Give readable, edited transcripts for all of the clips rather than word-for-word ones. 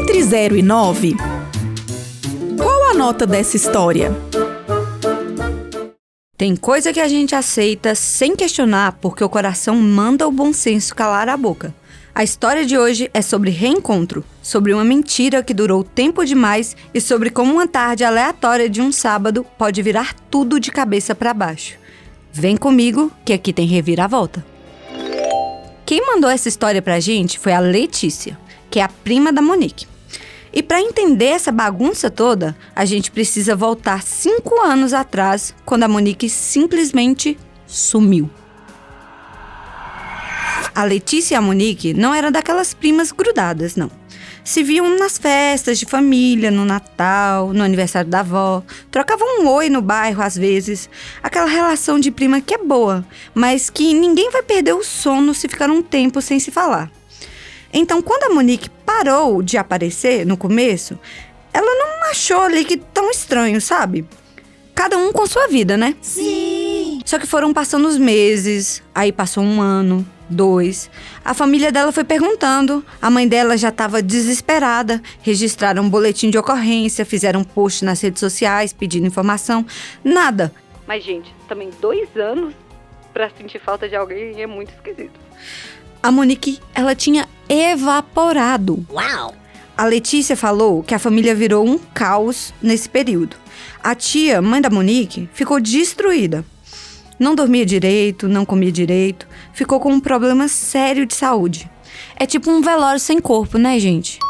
Entre 0 e 9, qual a nota dessa história? Tem coisa que a gente aceita sem questionar porque o coração manda o bom senso calar a boca. A história de hoje é sobre reencontro, sobre uma mentira que durou tempo demais e sobre como uma tarde aleatória de um sábado pode virar tudo de cabeça para baixo. Vem comigo que aqui tem reviravolta. Quem mandou essa história pra gente foi a Letícia, que é a prima da Monique. E para entender essa bagunça toda, a gente precisa voltar 5 anos atrás, quando a Monique simplesmente sumiu. A Letícia e a Monique não eram daquelas primas grudadas, não. Se viam nas festas de família, no Natal, no aniversário da avó, trocavam um oi no bairro às vezes. Aquela relação de prima que é boa, mas que ninguém vai perder o sono se ficar um tempo sem se falar. Então, quando a Monique parou de aparecer no começo, ela não achou ali que tão estranho, sabe? Cada um com sua vida, né? Sim! Só que foram passando os meses, aí passou 1 ano, 2. A família dela foi perguntando, a mãe dela já estava desesperada, registraram um boletim de ocorrência, fizeram um post nas redes sociais pedindo informação, nada. Mas, gente, também 2 anos pra sentir falta de alguém é muito esquisito. A Monique, ela tinha evaporado. Uau! A Letícia falou que a família virou um caos nesse período. A tia, mãe da Monique, ficou destruída. Não dormia direito, não comia direito, ficou com um problema sério de saúde. É tipo um velório sem corpo, né, gente?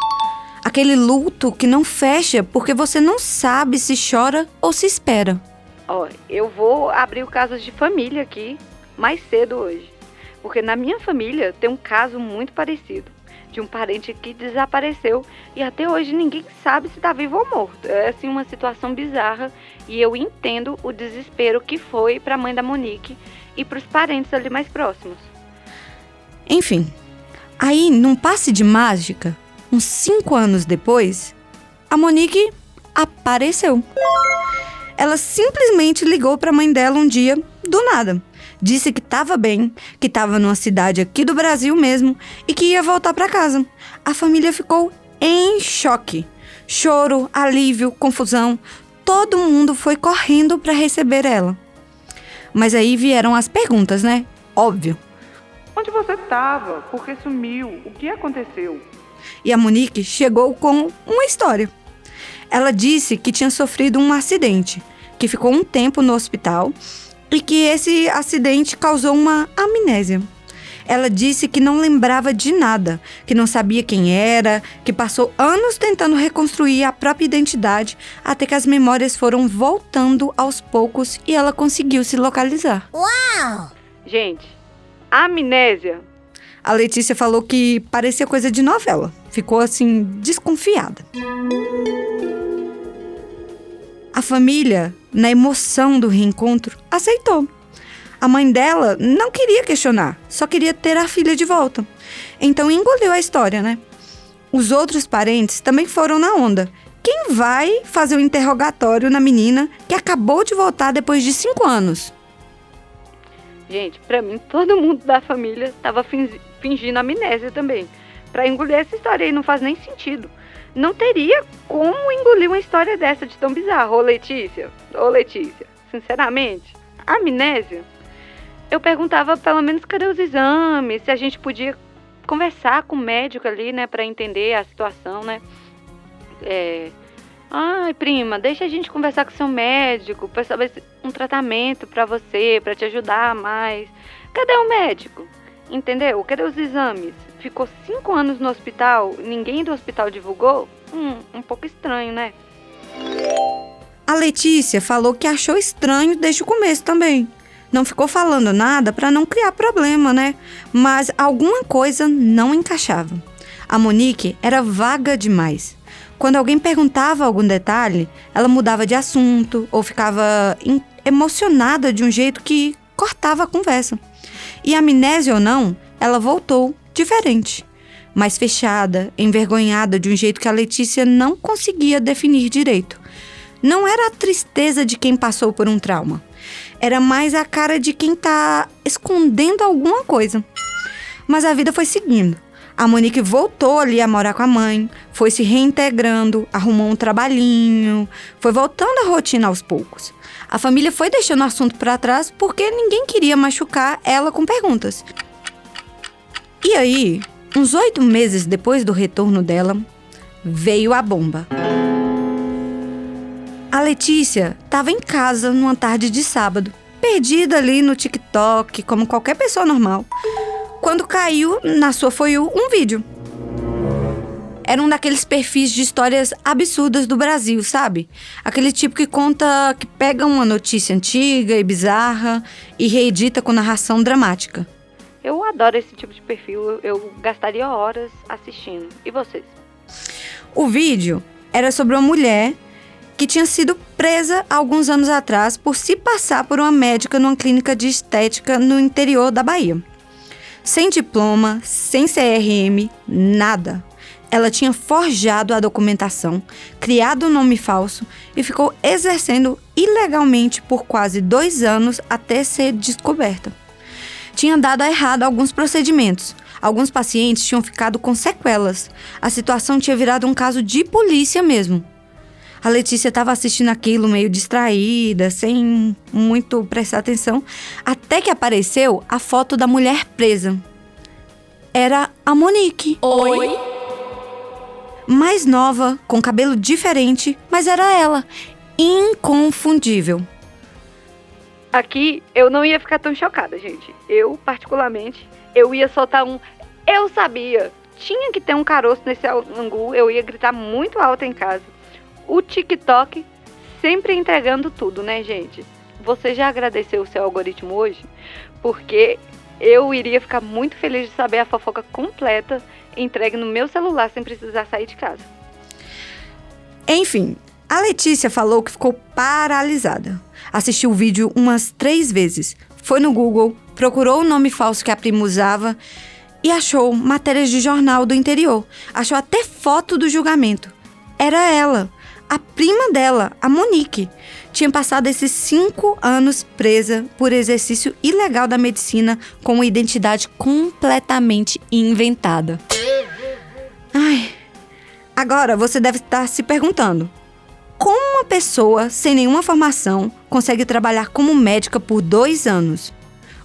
Aquele luto que não fecha porque você não sabe se chora ou se espera. Ó, eu vou abrir o caso de família aqui mais cedo hoje. Porque na minha família tem um caso muito parecido. De um parente que desapareceu e até hoje ninguém sabe se está vivo ou morto. É assim uma situação bizarra e eu entendo o desespero que foi para a mãe da Monique e para os parentes ali mais próximos. Enfim, aí num passe de mágica, uns 5 anos depois, a Monique apareceu. Ela simplesmente ligou para a mãe dela um dia, do nada. Disse que estava bem, que estava numa cidade aqui do Brasil mesmo e que ia voltar para casa. A família ficou em choque. Choro, alívio, confusão. Todo mundo foi correndo para receber ela. Mas aí vieram as perguntas, né? Óbvio. Onde você estava? Por que sumiu? O que aconteceu? E a Monique chegou com uma história. Ela disse que tinha sofrido um acidente, que ficou um tempo no hospital e que esse acidente causou uma amnésia. Ela disse que não lembrava de nada, que não sabia quem era, que passou anos tentando reconstruir a própria identidade, até que as memórias foram voltando aos poucos e ela conseguiu se localizar. Uau! Gente, amnésia. A Letícia falou que parecia coisa de novela. Ficou assim, desconfiada. A família, na emoção do reencontro, aceitou. A mãe dela não queria questionar, só queria ter a filha de volta. Então engoliu a história, né? Os outros parentes também foram na onda. Quem vai fazer o interrogatório na menina que acabou de voltar depois de 5 anos? Gente, pra mim, todo mundo da família tava fingindo amnésia também. Pra engolir essa história aí não faz nem sentido. Não teria como engolir uma história dessa de tão bizarra. Ô Letícia, sinceramente, amnésia? Eu perguntava pelo menos cadê os exames, se a gente podia conversar com o médico ali, né, pra entender a situação, né. Ai, prima, deixa a gente conversar com o seu médico pra saber um tratamento pra você, pra te ajudar mais. Cadê o médico? Entendeu? Cadê os exames? Ficou 5 anos no hospital, ninguém do hospital divulgou? Um pouco estranho, né? A Letícia falou que achou estranho desde o começo também. Não ficou falando nada para não criar problema, né? Mas alguma coisa não encaixava. A Monique era vaga demais. Quando alguém perguntava algum detalhe, ela mudava de assunto ou ficava emocionada de um jeito que cortava a conversa. E amnésia ou não, ela voltou diferente, mais fechada, envergonhada de um jeito que a Letícia não conseguia definir direito. Não era a tristeza de quem passou por um trauma, era mais a cara de quem tá escondendo alguma coisa. Mas a vida foi seguindo. A Monique voltou ali a morar com a mãe, foi se reintegrando, arrumou um trabalhinho, foi voltando à rotina aos poucos. A família foi deixando o assunto para trás porque ninguém queria machucar ela com perguntas. E aí, uns 8 meses depois do retorno dela, veio a bomba. A Letícia estava em casa numa tarde de sábado, perdida ali no TikTok, como qualquer pessoa normal, quando caiu na sua For You um vídeo. Era um daqueles perfis de histórias absurdas do Brasil, sabe? Aquele tipo que conta, que pega uma notícia antiga e bizarra e reedita com narração dramática. Eu adoro esse tipo de perfil, eu gastaria horas assistindo. E vocês? O vídeo era sobre uma mulher que tinha sido presa alguns anos atrás por se passar por uma médica numa clínica de estética no interior da Bahia. Sem diploma, sem CRM, nada. Ela tinha forjado a documentação, criado um nome falso e ficou exercendo ilegalmente por quase 2 anos até ser descoberta. Tinha dado errado alguns procedimentos. Alguns pacientes tinham ficado com sequelas. A situação tinha virado um caso de polícia mesmo. A Letícia estava assistindo aquilo meio distraída, sem muito prestar atenção, até que apareceu a foto da mulher presa. Era a Monique. Oi? Mais nova, com cabelo diferente, mas era ela. Inconfundível. Aqui eu não ia ficar tão chocada, gente. Eu, particularmente, eu ia soltar um... Eu sabia! Tinha que ter um caroço nesse angu, eu ia gritar muito alto em casa. O TikTok sempre entregando tudo, né, gente? Você já agradeceu o seu algoritmo hoje? Porque eu iria ficar muito feliz de saber a fofoca completa entregue no meu celular sem precisar sair de casa. Enfim, a Letícia falou que ficou paralisada. Assistiu o vídeo umas 3 vezes. Foi no Google, procurou o nome falso que a prima usava e achou matérias de jornal do interior. Achou até foto do julgamento. Era ela, a prima dela, a Monique. Tinha passado esses 5 anos presa por exercício ilegal da medicina com uma identidade completamente inventada. Ai, agora você deve estar se perguntando: como uma pessoa sem nenhuma formação consegue trabalhar como médica por 2 anos?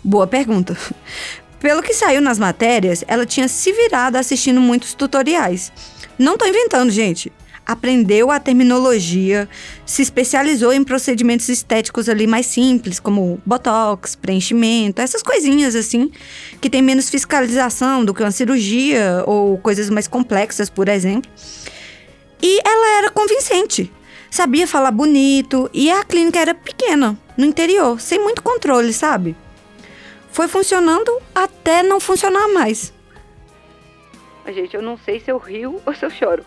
Boa pergunta. Pelo que saiu nas matérias, ela tinha se virado assistindo muitos tutoriais. Não tô inventando, gente. Aprendeu a terminologia, se especializou em procedimentos estéticos ali mais simples, como botox, preenchimento, essas coisinhas assim, que tem menos fiscalização do que uma cirurgia ou coisas mais complexas, por exemplo. E ela era convincente, sabia falar bonito e a clínica era pequena, no interior, sem muito controle, sabe? Foi funcionando até não funcionar mais. Gente, eu não sei se eu rio ou se eu choro.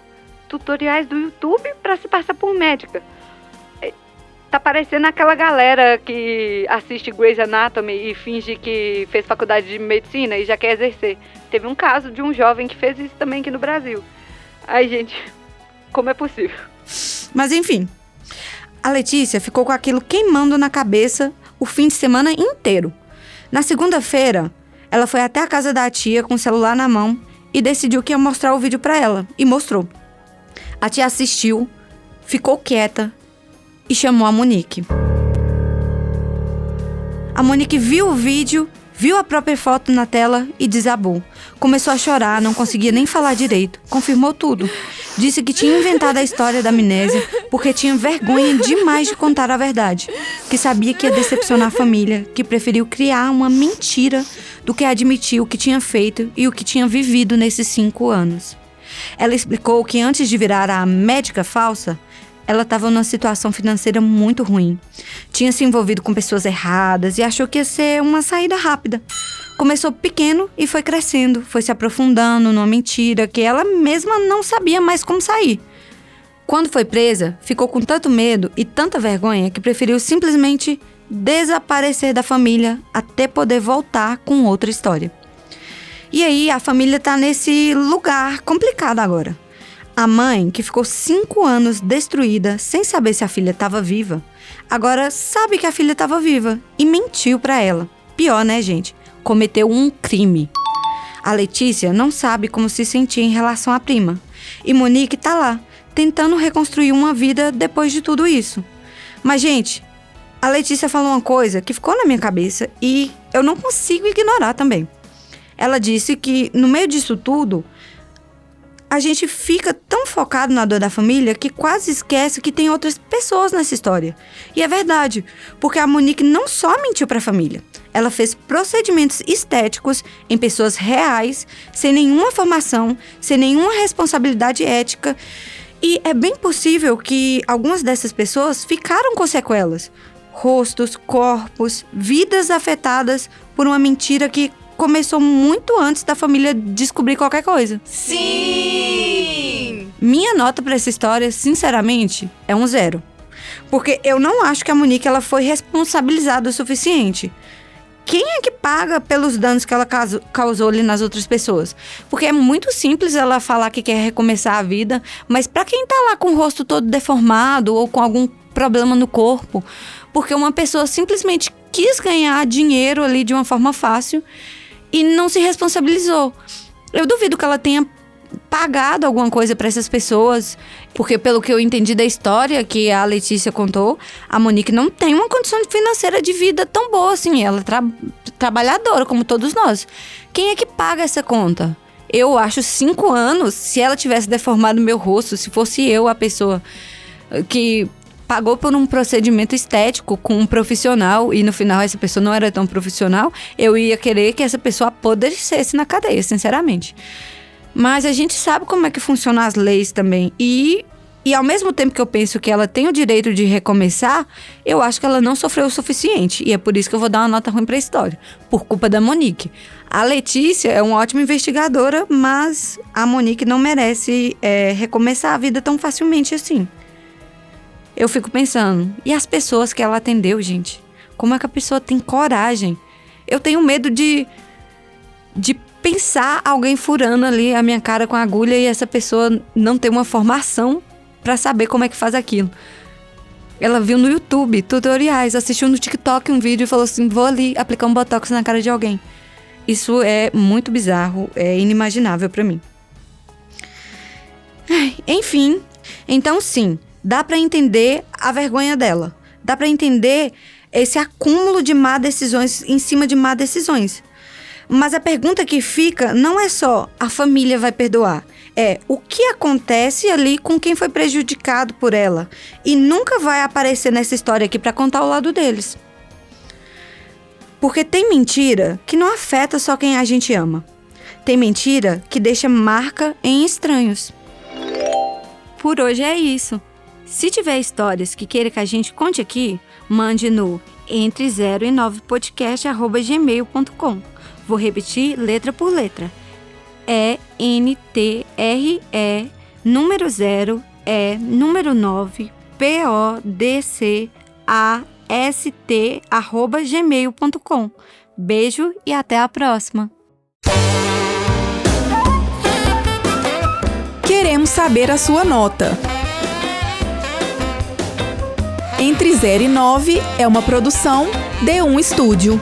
Tutoriais do YouTube pra se passar por médica. Tá parecendo aquela galera que assiste Grey's Anatomy e finge que fez faculdade de medicina e já quer exercer. Teve um caso de um jovem que fez isso também aqui no Brasil. Ai, gente, como é possível? Mas enfim, a Letícia ficou com aquilo queimando na cabeça o fim de semana inteiro. Na segunda-feira, ela foi até a casa da tia com o celular na mão e decidiu que ia mostrar o vídeo pra ela. E mostrou. A tia assistiu, ficou quieta e chamou a Monique. A Monique viu o vídeo, viu a própria foto na tela e desabou. Começou a chorar, não conseguia nem falar direito. Confirmou tudo. Disse que tinha inventado a história da amnésia porque tinha vergonha demais de contar a verdade. Que sabia que ia decepcionar a família, que preferiu criar uma mentira do que admitir o que tinha feito e o que tinha vivido nesses 5 anos. Ela explicou que antes de virar a médica falsa, ela estava numa situação financeira muito ruim. Tinha se envolvido com pessoas erradas e achou que ia ser uma saída rápida. Começou pequeno e foi crescendo, foi se aprofundando numa mentira que ela mesma não sabia mais como sair. Quando foi presa, ficou com tanto medo e tanta vergonha que preferiu simplesmente desaparecer da família até poder voltar com outra história. E aí a família tá nesse lugar complicado agora. A mãe, que ficou 5 anos destruída, sem saber se a filha estava viva, agora sabe que a filha estava viva e mentiu pra ela. Pior, né, gente? Cometeu um crime. A Letícia não sabe como se sentir em relação à prima. E Monique tá lá, tentando reconstruir uma vida depois de tudo isso. Mas, gente, a Letícia falou uma coisa que ficou na minha cabeça e eu não consigo ignorar também. Ela disse que, no meio disso tudo, a gente fica tão focado na dor da família que quase esquece que tem outras pessoas nessa história. E é verdade, porque a Monique não só mentiu para a família. Ela fez procedimentos estéticos em pessoas reais, sem nenhuma formação, sem nenhuma responsabilidade ética. E é bem possível que algumas dessas pessoas ficaram com sequelas. Rostos, corpos, vidas afetadas por uma mentira que começou muito antes da família descobrir qualquer coisa. Sim! Minha nota para essa história, sinceramente, é um 0. Porque eu não acho que a Monique ela foi responsabilizada o suficiente. Quem é que paga pelos danos que ela causou ali nas outras pessoas? Porque é muito simples ela falar que quer recomeçar a vida, mas para quem tá lá com o rosto todo deformado ou com algum problema no corpo, porque uma pessoa simplesmente quis ganhar dinheiro ali de uma forma fácil e não se responsabilizou. Eu duvido que ela tenha pagado alguma coisa para essas pessoas, porque pelo que eu entendi da história que a Letícia contou, a Monique não tem uma condição financeira de vida tão boa assim, ela é trabalhadora como todos nós. Quem é que paga essa conta? Eu acho 5 anos, se ela tivesse deformado meu rosto, se fosse eu a pessoa que pagou por um procedimento estético com um profissional e no final essa pessoa não era tão profissional, eu ia querer que essa pessoa apodrecesse na cadeia, sinceramente. Mas a gente sabe como é que funcionam as leis também. E ao mesmo tempo que eu penso que ela tem o direito de recomeçar, eu acho que ela não sofreu o suficiente. E é por isso que eu vou dar uma nota ruim pra história. Por culpa da Monique. A Letícia é uma ótima investigadora, mas a Monique não merece recomeçar a vida tão facilmente assim. Eu fico pensando, e as pessoas que ela atendeu, gente? Como é que a pessoa tem coragem? Eu tenho medo de pensar alguém furando ali a minha cara com a agulha e essa pessoa não ter uma formação pra saber como é que faz aquilo. Ela viu no YouTube tutoriais, assistiu no TikTok um vídeo e falou assim, vou ali aplicar um botox na cara de alguém. Isso é muito bizarro, é inimaginável pra mim. Enfim, então sim, dá pra entender a vergonha dela. Dá pra entender esse acúmulo de má decisões em cima de má decisões. Mas a pergunta que fica não é só a família vai perdoar. É o que acontece ali com quem foi prejudicado por ela. E nunca vai aparecer nessa história aqui pra contar o lado deles. Porque tem mentira que não afeta só quem a gente ama. Tem mentira que deixa marca em estranhos. Por hoje é isso. Se tiver histórias que queira que a gente conte aqui, mande no entre0e9podcast@gmail.com. Vou repetir letra por letra. ENTRE, número 0, número 9, PODCAST@gmail.com. Beijo e até a próxima. Queremos saber a sua nota. Entre 0 e 9 é uma produção D1 Estúdio.